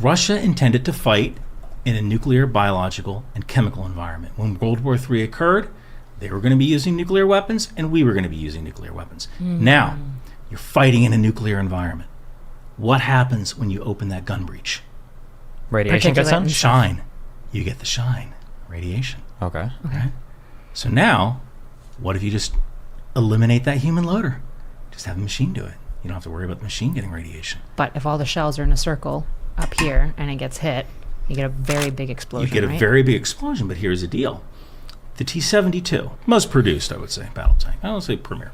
Russia intended to fight in a nuclear, biological, and chemical environment. When World War III occurred, they were going to be using nuclear weapons, and we were going to be using nuclear weapons. Now, you're fighting in a nuclear environment. What happens when you open that gun breech? Radiation gets on? Shine. You get the shine. Radiation. Okay. Right? So now, what if you just eliminate that human loader? Just have the machine do it. You don't have to worry about the machine getting radiation. But if all the shells are in a circle up here and it gets hit, you get a very big explosion, You get a very big explosion, but here's the deal. The T-72, most produced, I would say, battle tank. I don't say premier.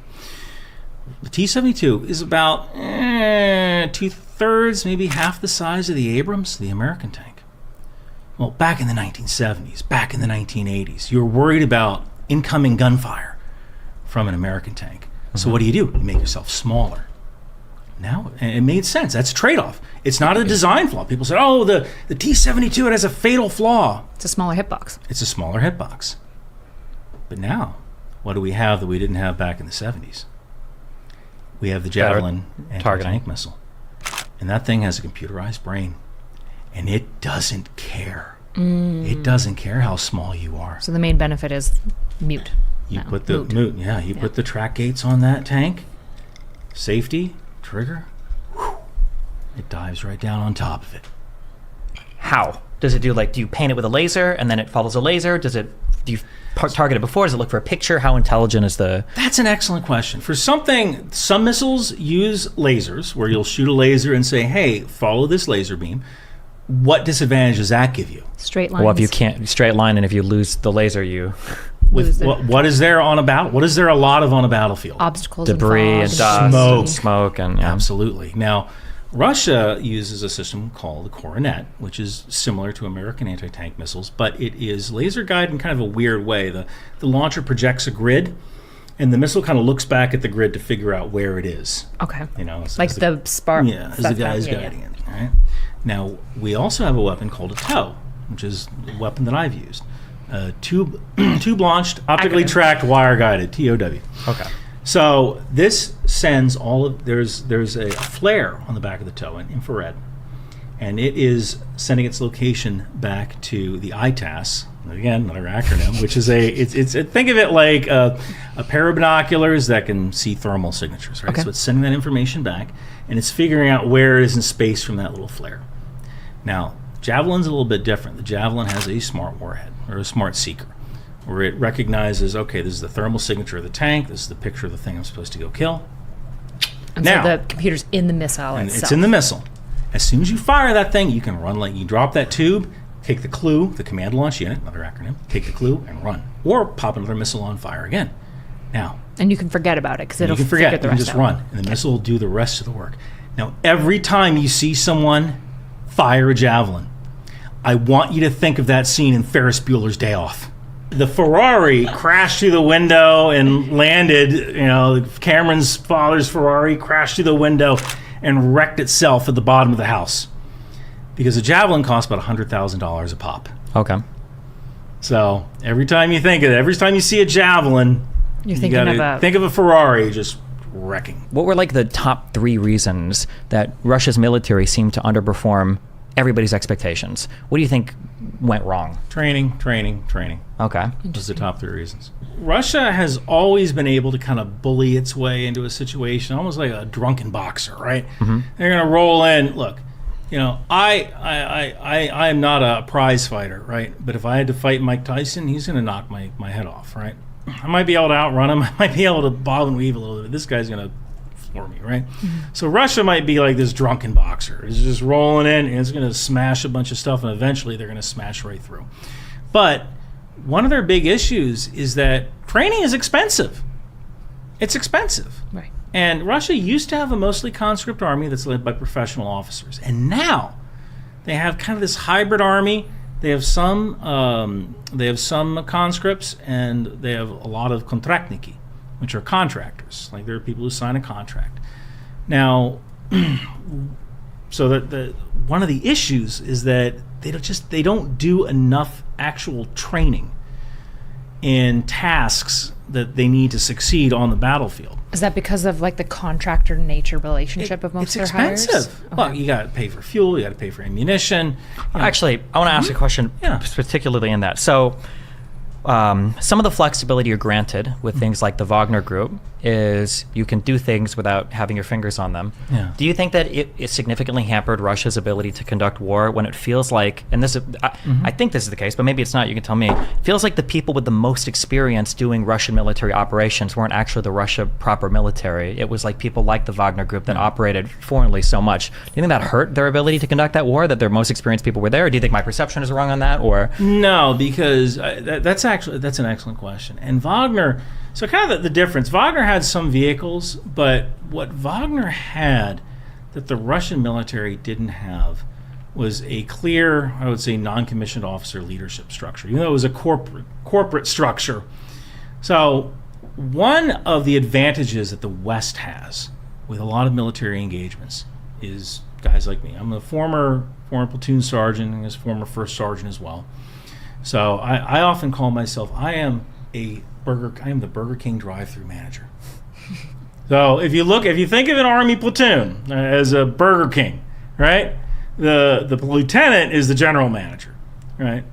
The T-72 is about 2/3, maybe half the size of the Abrams, the American tank. Well, back in the 1970s, back in the 1980s, you were worried about incoming gunfire from an American tank. So what do? You make yourself smaller. Now, it made sense. That's a trade-off. It's not a design flaw. People said, oh, the T-72, it has a fatal flaw. It's a smaller hitbox. It's a smaller hitbox. But now, what do we have that we didn't have back in the 70s? We have the Javelin anti-tank missile. And that thing has a computerized brain. And it doesn't care. It doesn't care how small you are. So the main benefit is mute. You put the put the track gates on that tank, safety, trigger, it dives right down on top of it. How? Does it do do you paint it with a laser and then it follows a laser? Do you target it before? Does it look for a picture? How intelligent is the... That's an excellent question. For something, some missiles use lasers where you'll shoot a laser and say, hey, follow this laser beam. What disadvantage does that give you? Straight lines. Well, if you can't straight line and if you lose the laser, you... What is there on a battle? What is there a lot of on a battlefield? Obstacles, debris, and dust, smoke, and absolutely. Now, Russia uses a system called the Coronet, which is similar to American anti-tank missiles, but it is laser guided in kind of a weird way. The launcher projects a grid, and the missile kind of looks back at the grid to figure out where it is. Okay. Like the spark. Yeah, as the guy's guiding it. Right? Now, we also have a weapon called a TOW, which is the weapon that I've used. Tube launched, optically tracked, wire guided, TOW. Okay. So this sends there's a flare on the back of the TOW, an infrared, and it is sending its location back to the ITAS. Again, another acronym, which is it's think of it like a pair of binoculars that can see thermal signatures, right? Okay. So it's sending that information back, and it's figuring out where it is in space from that little flare. Now, Javelin's a little bit different. The Javelin has a smart warhead, or a smart seeker, where it recognizes, okay, this is the thermal signature of the tank, this is the picture of the thing I'm supposed to go kill. And now, so the computer's in the missile and itself. It's in the missile. As soon as you fire that thing, you can run you drop that tube, take the clue, the command launch unit, another acronym, take the clue and run. Or pop another missile on fire again. Now. And you can forget about it, because it'll figure the rest out. You can just run, and the missile will do the rest of the work. Now, every time you see someone fire a Javelin, I want you to think of that scene in Ferris Bueller's Day Off. The Ferrari crashed through the window and landed, Cameron's father's Ferrari crashed through the window and wrecked itself at the bottom of the house. Because a Javelin costs about $100,000 a pop. Okay. So every time you think of it, every time you see a Javelin, you gotta think of a Ferrari just wrecking. What were the top 3 reasons that Russia's military seemed to underperform everybody's expectations? What do you think went wrong? Training. Okay. Those are the top 3 reasons. Russia has always been able to kind of bully its way into a situation, almost like a drunken boxer, right? Mm-hmm. They're going to roll in. Look, I am not a prize fighter, right? But if I had to fight Mike Tyson, he's going to knock my head off, right? I might be able to outrun him. I might be able to bob and weave a little bit. This guy's going to floor me, right? Mm-hmm. So Russia might be like this drunken boxer. It's just rolling in, and it's going to smash a bunch of stuff, and eventually they're going to smash right through. But one of their big issues is that training is expensive. It's expensive. Right. And Russia used to have a mostly conscript army that's led by professional officers. And now they have kind of this hybrid army. They have some conscripts, and they have a lot of kontraktniki, which are contractors. Like, there are people who sign a contract. Now, so that one of the issues is that they don't do enough actual training in tasks that they need to succeed on the battlefield. Is that because of like the contractor nature relationship of most of their hires? It's expensive. Well, you got to pay for fuel, you got to pay for ammunition. Actually, I want to ask a question, particularly in that. So, some of the flexibility you're granted with things like the Wagner Group is you can do things without having your fingers on them. Yeah. Do you think that it significantly hampered Russia's ability to conduct war when it feels like, and this is, I think this is the case, but maybe it's not, you can tell me, it feels like the people with the most experience doing Russian military operations weren't actually the Russia proper military. It was like people like the Wagner Group that operated foreignly so much. Do you think that hurt their ability to conduct that war, that their most experienced people were there? Or do you think my perception is wrong on that? Or No, because that's an excellent question. And Wagner, so kind of the difference, Wagner had some vehicles, but what Wagner had that the Russian military didn't have was a clear, I would say, non-commissioned officer leadership structure, even though it was a corporate structure. So one of the advantages that the West has with a lot of military engagements is guys like me. I'm a former platoon sergeant and a former first sergeant as well. So I often call myself, I am the Burger King drive-through manager. So if you think of an Army platoon as a Burger King, right? The lieutenant is the general manager, right?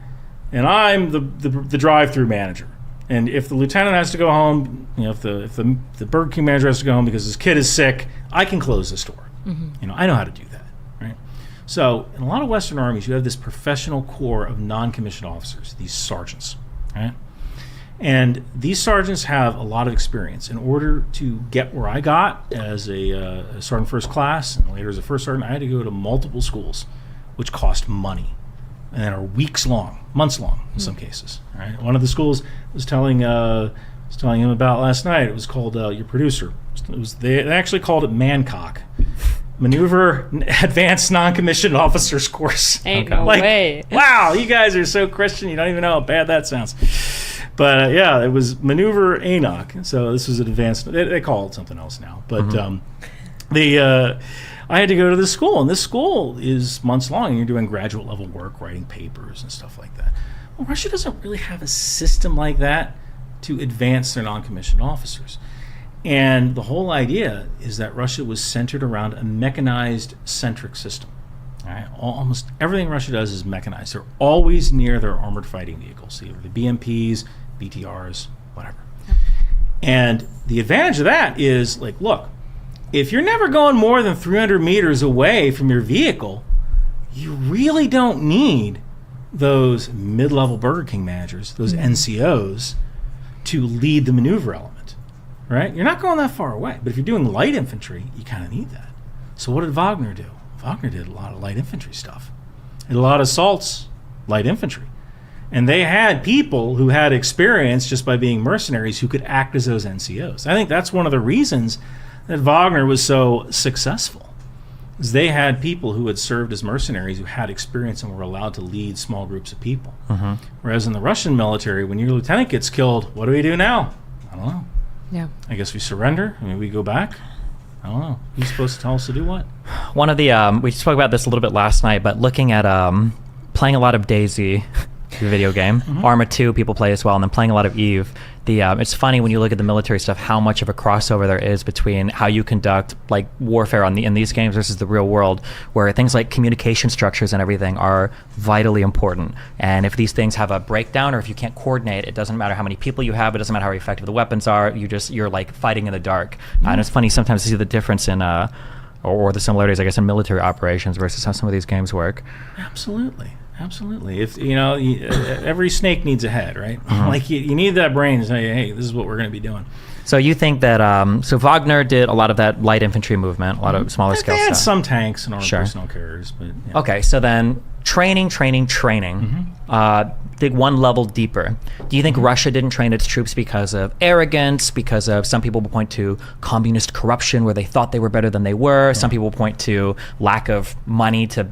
And I'm the drive-through manager. And if the lieutenant has to go home, if the Burger King manager has to go home because his kid is sick, I can close the store. I know how to do that, right? So in a lot of Western armies, you have this professional corps of non-commissioned officers, these sergeants, right? And these sergeants have a lot of experience. In order to get where I got as a sergeant first class and later as a first sergeant, I had to go to multiple schools, which cost money and are weeks long, months long in some cases. Right? One of the schools was telling him about last night. It was called your producer. They actually called it Mancock. Maneuver Advanced Non-Commissioned Officers Course. Ain't no way. Wow, you guys are so Christian, you don't even know how bad that sounds. But it was Maneuver ANOC. So this was an advanced, they call it something else now. But I had to go to this school, and this school is months long, and you're doing graduate level work, writing papers and stuff like that. Well, Russia doesn't really have a system like that to advance their non-commissioned officers. And the whole idea is that Russia was centered around a mechanized centric system. All right? Almost everything Russia does is mechanized. They're always near their armored fighting vehicles, either the BMPs, BTRs, whatever. Yep. And the advantage of that is, like, look, if you're never going more than 300 meters away from your vehicle, you really don't need those mid-level Burger King managers, those NCOs, to lead the maneuver element, right? You're not going that far away. But if you're doing light infantry, you kind of need that. So what did Wagner do? Wagner did a lot of light infantry stuff. Did a lot of assaults, light infantry. And they had people who had experience just by being mercenaries who could act as those NCOs. I think that's one of the reasons that Wagner was so successful, is they had people who had served as mercenaries who had experience and were allowed to lead small groups of people. Whereas in the Russian military, when your lieutenant gets killed, what do we do now? I don't know. Yeah. I guess we surrender. I mean, we go back. I don't know. Who's supposed to tell us to do what? One of the we spoke about this a little bit last night, but looking at playing a lot of DayZ, the video game, Arma 2 people play as well, and then playing a lot of Eve. It's funny when you look at the military stuff how much of a crossover there is between how you conduct like warfare in these games versus the real world, where things like communication structures and everything are vitally important. And if these things have a breakdown, or if you can't coordinate, it doesn't matter how many people you have, it doesn't matter how effective the weapons are, you're like fighting in the dark. And it's funny sometimes to see the difference in or the similarities, I guess, in military operations versus how some of these games work. Absolutely. If every snake needs a head, right? Like you need that brain to say, hey, this is what we're going to be doing. So you think that so Wagner did a lot of that light infantry movement, a lot of smaller scale stuff. They had some tanks and armored personnel carriers, but yeah. Okay, so then training. Dig one level deeper. Do you think Russia didn't train its troops because of arrogance, because of, some people will point to communist corruption where they thought they were better than they were? Some people will point to lack of money to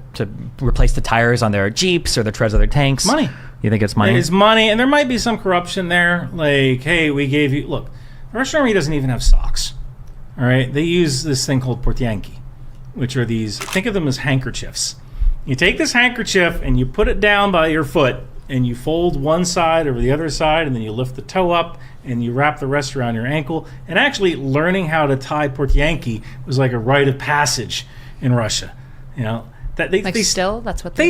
replace the tires on their Jeeps or the treads of their tanks. Money. You think it's money? It's money, and there might be some corruption there. Like, hey, we gave you... Look, the Russian army doesn't even have socks. All right? They use this thing called portyanki, which are these... Think of them as handkerchiefs. You take this handkerchief and you put it down by your foot, and you fold one side over the other side, and then you lift the toe up, and you wrap the rest around your ankle. And actually, learning how to tie portianki was like a rite of passage in Russia. You know, that Like still, that's what they